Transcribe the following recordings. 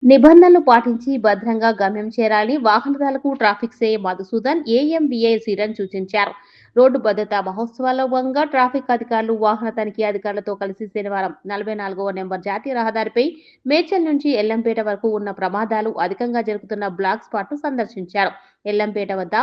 నిబంధనలు పాటించి భద్రంగా గమ్యం చేరాలి. వాహనదారులకు ట్రాఫిక్ సీఐ మధుసూదన్, ఏఎంబీఐ సిరన్ సూచించారు. రోడ్డు భద్రతా మహోత్సవాల్లో భాగంగా ట్రాఫిక్ అధికారులు, వాహన తనిఖీ అధికారులతో కలిసి శనివారం 44వ నెంబర్ జాతీయ రహదారిపై మేడ్చల్ నుంచి ఎల్లంపేట వరకు ఉన్న ప్రమాదాలు అధికంగా జరుగుతున్న బ్లాక్ స్పాట్ను సందర్శించారు. ఎల్లంపేట వద్ద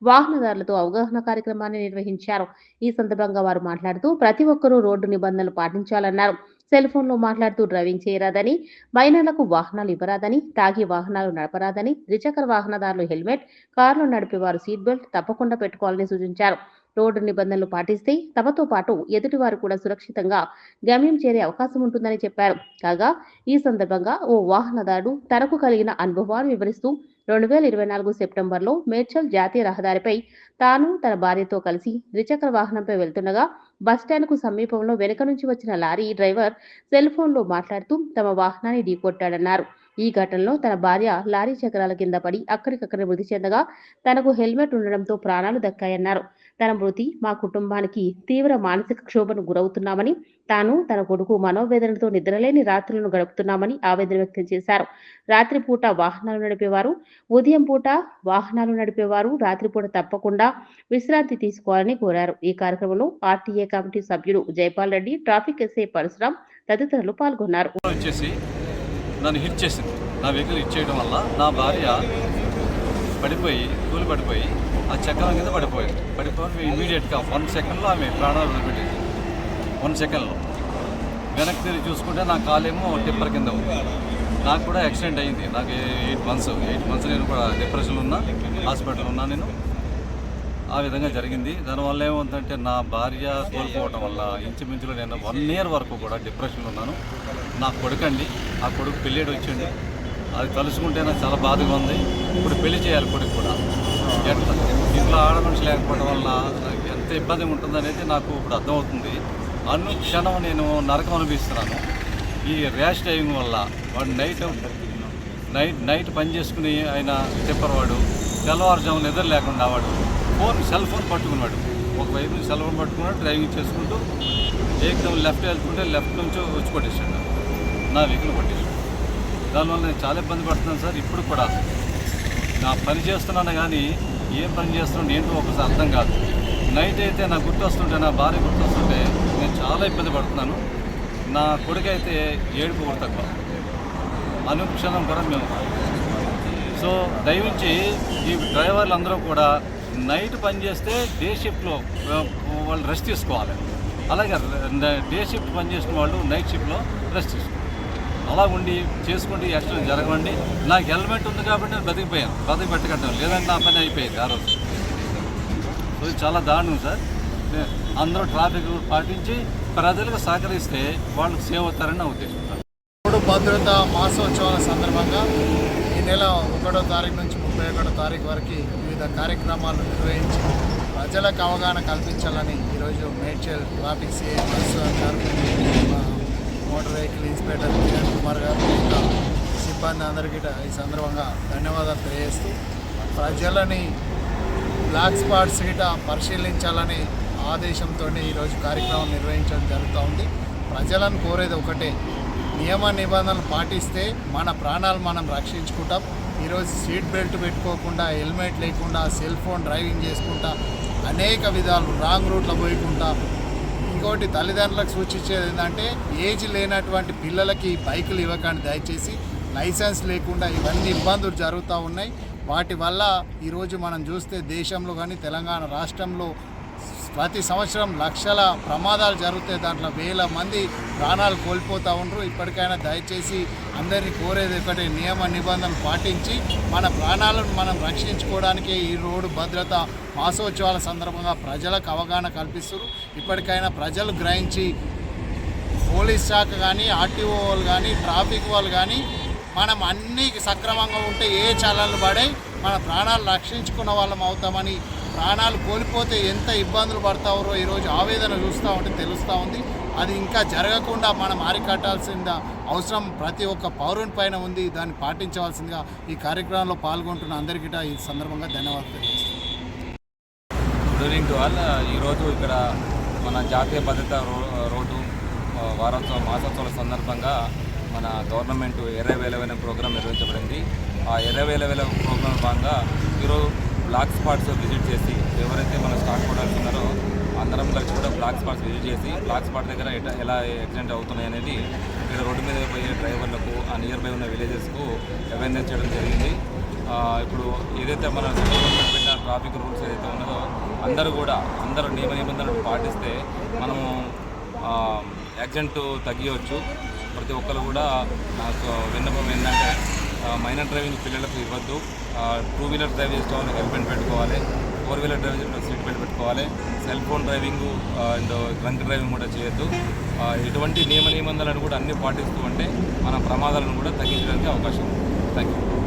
వాహనదారులతో అవగాహన కార్యక్రమాన్ని నిర్వహించారు. ఈ సందర్భంగా వారు మాట్లాడుతూ ప్రతి ఒక్కరూ రోడ్డు నిబంధనలు పాటించాలన్నారు. సెల్ ఫోన్లో మాట్లాడుతూ డ్రైవింగ్ చేయరాదని, మైనర్లకు వాహనాలు ఇవ్వరాదని, తాగి వాహనాలు నడపరాదని, ద్విచక్ర వాహనదారులు హెల్మెట్, కార్లు నడిపేవారు సీట్ బెల్ట్ తప్పకుండా పెట్టుకోవాలని సూచించారు. రోడ్డు నిబంధనలు పాటిస్తే తమతో పాటు ఎదుటివారు కూడా సురక్షితంగా గమ్యం చేరే అవకాశం ఉంటుందని చెప్పారు. కాగా ఈ సందర్భంగా ఓ వాహనదారుడు తనకు కలిగిన అనుభవాన్ని వివరిస్తూ 2024 సెప్టెంబర్లో మేడ్చల్ జాతీయ రహదారిపై తాను తన భార్యతో కలిసి ద్విచక్ర వాహనంపై వెళ్తుండగా బస్టాండ్కు సమీపంలో వెనుక నుంచి వచ్చిన లారీ డ్రైవర్ సెల్ ఫోన్లో మాట్లాడుతూ తమ వాహనాన్ని ఢీకొట్టాడన్నారు. ఈ ఘటనలో తన భార్య లారీ చక్రాల కింద పడి అక్కడికక్కడే మృతి చెందగా తనకు హెల్మెట్ ఉండడంతో ప్రాణాలు దక్కాయన్నారు. తన మృతి మా కుటుంబానికి తీవ్ర మానసిక క్షోభను గురవుతున్నామని, తాను తన కొడుకు మనోవేదనతో నిద్రలేని రాత్రులను గడుపుతున్నామని ఆవేదన వ్యక్తం చేశారు. రాత్రిపూట వాహనాలు నడిపేవారు, ఉదయం పూట వాహనాలు నడిపేవారు రాత్రిపూట తప్పకుండా విశ్రాంతి తీసుకోవాలని కోరారు. ఈ కార్యక్రమంలో ఆర్టీఏ కమిటీ సభ్యుడు జైపాల్ రెడ్డి, ట్రాఫిక్ ఎస్ఐ పరశురాం తదితరులు పాల్గొన్నారు. నన్ను హిట్ చేసింది. నా వెహికల్ హిట్ చేయడం వల్ల నా భార్య పడిపోయి పడిపోయి ఆ చక్రం కింద పడిపోయి ఇమీడియట్గా 1 సెకండ్లో ఆమె ప్రాణాలు వదిలిపెట్టింది. 1 సెకండ్లో వెనక్కి తిరిగి చూసుకుంటే నా కాలేమో టిప్పర్ కింద ఉంది. నాకు కూడా యాక్సిడెంట్ అయ్యింది. నాకు 8 మంత్స్ నేను కూడా డిప్రెషన్లో ఉన్నా, హాస్పిటల్లో ఉన్నా. నేను ఆ విధంగా జరిగింది. దానివల్ల ఏమవుతుందంటే నా భార్య కోల్పోవటం వల్ల ఇంచుమించులో నేను 1 ఇయర్ వరకు కూడా డిప్రెషన్లో ఉన్నాను. నా కొడుకండి, ఆ కొడుకు పెళ్ళేడు వచ్చిండు. అది తలుచుకుంటే నాకు చాలా బాధగా ఉంది. ఇప్పుడు పెళ్లి చేయాలి కొడుకు కూడా. ఎట్లా ఇంట్లో ఆడమనిషి లేకపోవడం వల్ల నాకు ఎంత ఇబ్బంది ఉంటుందనేది నాకు ఇప్పుడు అర్థమవుతుంది. అనుక్షణం నేను నరకం అనిపిస్తున్నాను. ఈ ర్యాష్ డ్రైవింగ్ వల్ల వాడు నైట్ పని చేసుకుని ఆయన చెప్పరవాడు తెల్లవారుజాము నిద్ర లేకుండా వాడు సెల్ ఫోన్ పట్టుకున్నాడు. ఒకవైపు సెల్ ఫోన్ పట్టుకున్నాడు, డ్రైవింగ్ చేసుకుంటూ ఏకదం లెఫ్ట్ వెళ్తుంటే లెఫ్ట్ నుంచి వచ్చి కొట్టేసాడు. నా వెహికల్ కొట్టేసాడు. దానివల్ల నేను చాలా ఇబ్బంది పడుతున్నాను సార్. ఇప్పుడు కూడా నా పని చేస్తున్నాను కానీ ఏం పని చేస్తున్నాను ఏంటో ఒకసారి అర్థం కాదు. నైట్ అయితే నాకు గుర్తొస్తుంటే, నా భార్య గుర్తొస్తుంటే నేను చాలా ఇబ్బంది పడుతున్నాను. నా కొడుకు అయితే ఏడుపు కూడా తక్కువ. అనుక్షణం కూడా మేము సో దయవించి ఈ డ్రైవర్లు అందరూ కూడా నైట్ పని చేస్తే డే షిఫ్ట్లో వాళ్ళు రెస్ట్ తీసుకోవాలి. అలాగే డే షిఫ్ట్ పని చేసిన వాళ్ళు నైట్ షిఫ్ట్లో రెస్ట్ తీసుకోవాలి. అలా ఉండి చేసుకుంటే యాక్సిడెంట్ జరగవండి. నాకు హెల్మెట్ ఉంది కాబట్టి నేను బతికి పెట్టగట్టాను, లేదంటే నా పని అయిపోయింది ఆ రోజు. సో ఇది చాలా దారుణం సార్. అందరూ ట్రాఫిక్ పాటించి ప్రజలకు సహకరిస్తే వాళ్ళకు సేవ్ అవుతారని నా ఉద్దేశం. రోడ్డు భద్రతా మాసోత్సవాల సందర్భంగా ఈ నెల 1వ తారీఖు నుంచి 31వ తారీఖు వరకు వివిధ కార్యక్రమాలు నిర్వహించి ప్రజలకు అవగాహన కల్పించాలని ఈరోజు మేడ్చల్ ట్రాఫిక్ సిఐ గారు, motor vehicle inspector Kiran Kumar గారు, ఇంకా సిబ్బంది అందరికీ ఈ సందర్భంగా ధన్యవాదాలు తెలియజేస్తూ ప్రజలని బ్లాక్ స్పాట్స్ గిట పరిశీలించాలని ఆదేశంతో ఈరోజు కార్యక్రమం నిర్వహించడం జరుగుతూ ఉంది. ప్రజలను కోరేది ఒకటే, నియమ నిబంధనలు పాటిస్తే మన ప్రాణాలు మనం రక్షించుకుంటాం. ఈరోజు సీట్ బెల్ట్ పెట్టుకోకుండా, హెల్మెట్ లేకుండా, సెల్ ఫోన్ డ్రైవింగ్ చేసుకుంటా, అనేక విధాలు రాంగ్ రూట్లో పోయకుండా. ఇంకోటి తల్లిదండ్రులకు సూచించేది ఏంటంటే, ఏజ్ లేనటువంటి పిల్లలకి బైకులు ఇవ్వకండి దయచేసి. లైసెన్స్ లేకుండా ఇవన్నీ ఇబ్బందులు జరుగుతూ ఉన్నాయి. వాటి వల్ల ఈరోజు మనం చూస్తే దేశంలో కానీ తెలంగాణ రాష్ట్రంలో ప్రతి సంవత్సరం లక్షల ప్రమాదాలు జరుగుతాయి. దాంట్లో వేల మంది ప్రాణాలు కోల్పోతూ ఉండరు. ఇప్పటికైనా దయచేసి అందరినీ కోరేది ఒకటి, నియమ నిబంధనలు పాటించి మన ప్రాణాలను మనం రక్షించుకోవడానికి ఈ రోడ్డు భద్రత మాసోత్సవాల సందర్భంగా ప్రజలకు అవగాహన కల్పిస్తారు. ఇప్పటికైనా ప్రజలు గ్రహించి పోలీస్ శాఖ కానీ, ఆర్టీఓ వాళ్ళు కానీ, ట్రాఫిక్ వాళ్ళు కానీ మనం అన్నీ సక్రమంగా ఉంటే ఏ చలాన్లు పడే మన ప్రాణాలు రక్షించుకున్న వాళ్ళం అవుతామని, ప్రాణాలు కోల్పోతే ఎంత ఇబ్బందులు పడతారో ఈరోజు ఆవేదన చూస్తూ ఉంటే తెలుస్తూ ఉంది. అది ఇంకా జరగకుండా మనం అరికట్టాల్సిన అవసరం ప్రతి ఒక్క పౌరుని పైన ఉంది. దాన్ని పాటించవలసిందిగా ఈ కార్యక్రమంలో పాల్గొంటున్న అందరికీ ఈ సందర్భంగా ధన్యవాదాలు తెలియజేస్తున్నాను. Good evening to all. ఈరోజు ఇక్కడ మన జాతీయ భద్రతా రోడ్డు వారోత్సవ మాసోత్సవాల సందర్భంగా మన గవర్నమెంట్ ఎర్ర వేలవేల ప్రోగ్రాం నిర్వహించబడింది. ఆ ఎర్ర వేలవేల ప్రోగ్రాం భాగంగా ఈరోజు బ్లాక్ స్పాట్స్ విజిట్ చేసి ఎవరైతే మన స్టాక్ హోల్డర్స్ ఉన్నారో అందరం కలిసి కూడా బ్లాక్ స్పాట్స్ విజిట్ చేసి బ్లాక్ స్పాట్ దగ్గర ఎలా యాక్సిడెంట్ అవుతున్నాయి అనేది ఇక్కడ రోడ్డు మీద పోయే డ్రైవర్లకు ఆ నియర్ బై ఉన్న విలేజెస్కు అవేర్నెస్ చేయడం జరిగింది. ఇప్పుడు ఏదైతే మన గవర్నమెంట్ పెట్టిన ట్రాఫిక్ రూల్స్ ఏదైతే ఉన్నదో అందరూ నియమ నిబంధనలు పాటిస్తే మనము యాక్సిడెంట్ తగ్గియవచ్చు. ప్రతి ఒక్కరు కూడా నాకు విన్నపం ఏంటంటే మైనర్ డ్రైవింగ్ పిల్లలకు ఇవ్వద్దు. 2 వీలర్ డ్రైవ్ చేసే వాళ్ళు హెల్మెట్ పెట్టుకోవాలి. 4 వీలర్ డ్రైవ్ చేసే సీట్ బెల్ట్ పెట్టుకోవాలి. Cell phone driving and drunk driving కూడా చేయొద్దు. ఇటువంటి నియమ నిబంధనలను కూడా అన్నీ పాటిస్తూ ఉంటే మన ప్రమాదాలను కూడా తగ్గించడానికి అవకాశం ఉంది. Thank you.